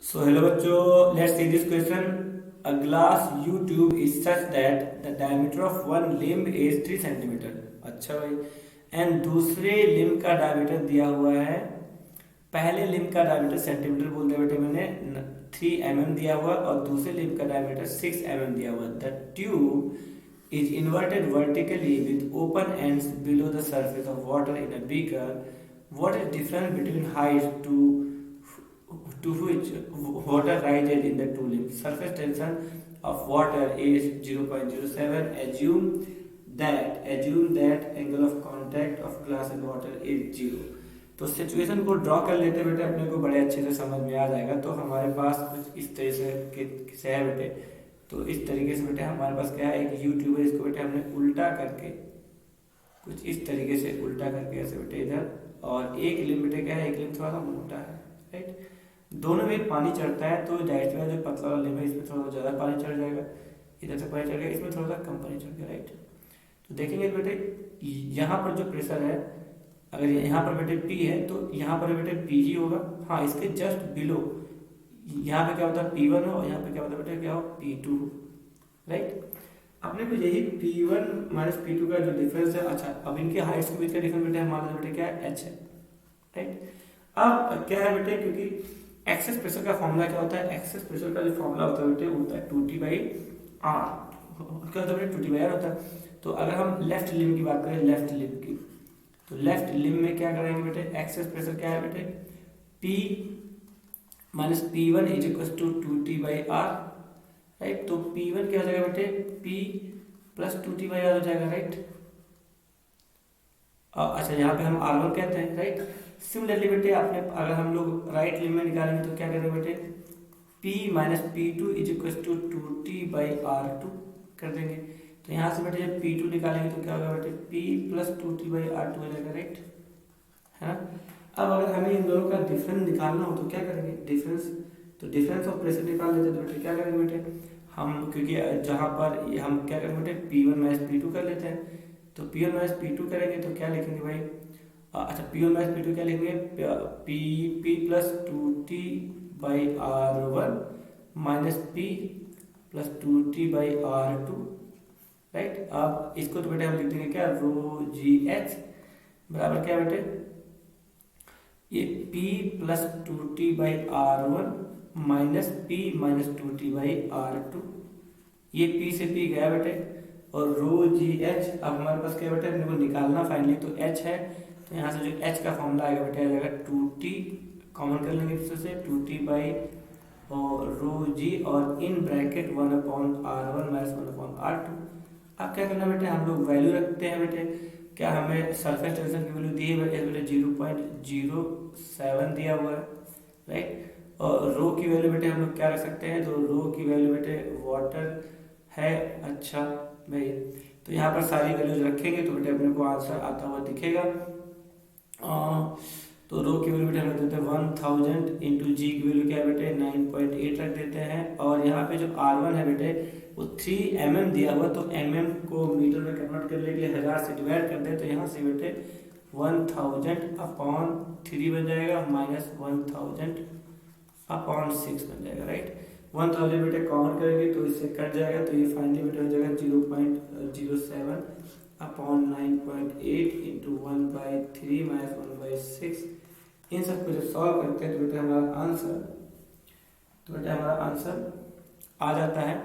So hello बच्चों, let's see this question. A glass U tube is such that the diameter of one limb is 3 centimetre. अच्छा भाई. And दूसरे limb का diameter दिया हुआ है. पहले लिम्ब का डायमीटर सेंटीमीटर बोल दिया बेटे मैंने, 3 mm दिया हुआ और दूसरे लिम्ब का डायमीटर 6 mm दिया हुआ. The tube is inverted vertically with open ends below the surface of water in a beaker. What is difference between height to which water rises in the two limbs? Surface tension of water is 0.07. Assume that angle of contact of glass and water is 0. तो situation को draw कर लेते बेटे, अपने को बड़े अच्छे से समझ में आ जाएगा. तो हमारे पास कुछ इस तरीके से है बेटे. तो इस तरीके से बेटे हमारे पास क्या है, एक यूट्यूब है, इसको बेटे हमने उल्टा करके कुछ इस तरीके से उल्टा करके ऐसे बेटे इधर, और एक लिम्ब बेटे क्या है, एक लिम्ब थोड़ा सा मोटा है, राइट. दोनों में पानी चढ़ता है तो जाहिर सी बात जो पतला वाला लिम्ब है इसमें थोड़ा ज़्यादा पानी चढ़ जाएगा, इधर से पानी चढ़ गया, इसमें थोड़ा सा कम पानी चढ़ गया, राइट. तो देखेंगे बेटे यहाँ पर जो प्रेशर है, अगर यहाँ पर बेटे P है तो यहाँ पर बेटे P ही होगा. हाँ, इसके जस्ट बिलो यहाँ पे क्या होता है P1 हो, और यहाँ पे क्या होता है बेटे क्या हो, P2, राइट. अपने को यही P1 माइनस P2 का जो डिफरेंस है. अच्छा, अब इनके हाइट्स के बीच का डिफरेंस बेटे हमारा बेटे क्या है, H है, राइट. अब क्या है बेटे, क्योंकि एक्सेस प्रेशर का फॉर्मूला क्या होता है, एक्सेस प्रेशर का जो फॉर्मूला होता है बेटे होता है 2T/R. क्या होता है बेटे, 2T/R होता है. तो अगर हम लेफ्ट लिम्ब की बात करें, लेफ्ट लिम्ब की, तो लेफ्ट लिम्ब में क्या करेंगे बेटे, एक्सेस प्रेशर क्या है बेटे, P minus P1 is equal to 2T/R, right. तो P1 क्या हो जाएगा बेटे, P प्लस 2T/R हो जाएगा, राइट. अच्छा, यहाँ पे हम R1 कहते हैं, राइट. सिमिलरली बेटे आपने अगर हम लोग राइट लिम्ब में निकालेंगे तो क्या करेंगे बेटे, P minus P2 is equal to 2T/R2 कर देंगे. तो यहाँ से बेटे जब P2 निकालेंगे तो क्या होगा बेटे, P प्लस 2T/R2 हो जाएगा, राइट, है ना. अब अगर हमें इन दोनों का डिफरेंस निकालना हो तो क्या करेंगे, डिफरेंस ऑफ प्रेशर निकाल लेते हैं. तो बेटे क्या करेंगे बेटे हम, क्योंकि जहाँ पर हम क्या करेंगे बेटे P1 माइनस P2 कर लेते हैं. तो P1 माइनस P2 करेंगे तो क्या लिखेंगे भाई, अच्छा P1 माइनस P2 क्या लिखेंगे, P plus 2T/R1 minus P plus 2T/R2, right. अब इसको तो बेटे हम लिख देंगे क्या, ρGH बराबर क्या बेटे, ये P plus 2T/R1 minus P minus 2T/R2. ये P से P गया बेटे, और ρGH अब हमारे पास क्या बेटे, अपने को निकालना फाइनली तो H है. तो यहाँ से जो H का फॉर्मूला आएगा बेटे, आ जाएगा 2T, कॉमन कर लेंगे इससे से 2T और ρG और in bracket 1/R1 minus 1/R2. अब क्या करना बेटे, हम लोग वैल्यू रखते हैं बेटे. क्या हमें सरफेस टेंशन की वैल्यू दी है बेटे 0.07 दिया हुआ है, राइट. और रो की वैल्यू बेटे हम लोग क्या रख सकते हैं, तो रो की वैल्यू बेटे वाटर है. अच्छा भाई, तो यहाँ पर सारी वैल्यूज रखेंगे तो बेटे अपने को आंसर आता हुआ दिखेगा. तो रो की वैल्यू बेटे हम रख देते हैं 1000 इंटू जी की वैल्यू क्या है बेटे 9.8 रख देते हैं. और यहाँ पे जो R1 है बेटे वो 3 mm दिया हुआ, तो mm को मीटर में कन्वर्ट करने के लिए 1000 से डिवाइड कर दे. तो यहाँ से बेटे 1000/3 बन जाएगा, माइनस 1000/6 बन जाएगा, राइट. 1000 बेटे कॉमन करेंगे तो इससे कट जाएगा, तो ये फाइनली बेटे हो जाएगा 0.07/9.8 इंटू 1/3 माइनस 1/6. इन सबको जब सॉल्व करते हैं तो बेटे हमारा आंसर आ जाता है.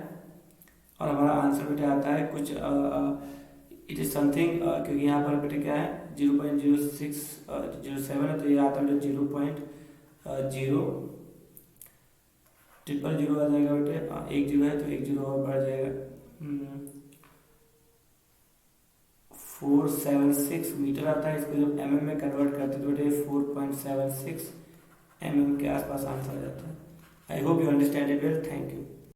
और हमारा आंसर बेटे आता है कुछ इट इज समथिंग, क्योंकि यहाँ पर बेटे क्या है 0.0607 है, तो ये आता है बेटे 0.000 आ जाएगा बेटे. एक 0 है तो एक 0 और बढ़ जाएगा, 476 मीटर आता है. इसको जब mm में कन्वर्ट करते हैं तो बेटे 4.76 mm के आसपास आंसर आ जाता है. I hope you understand it well. Thank you.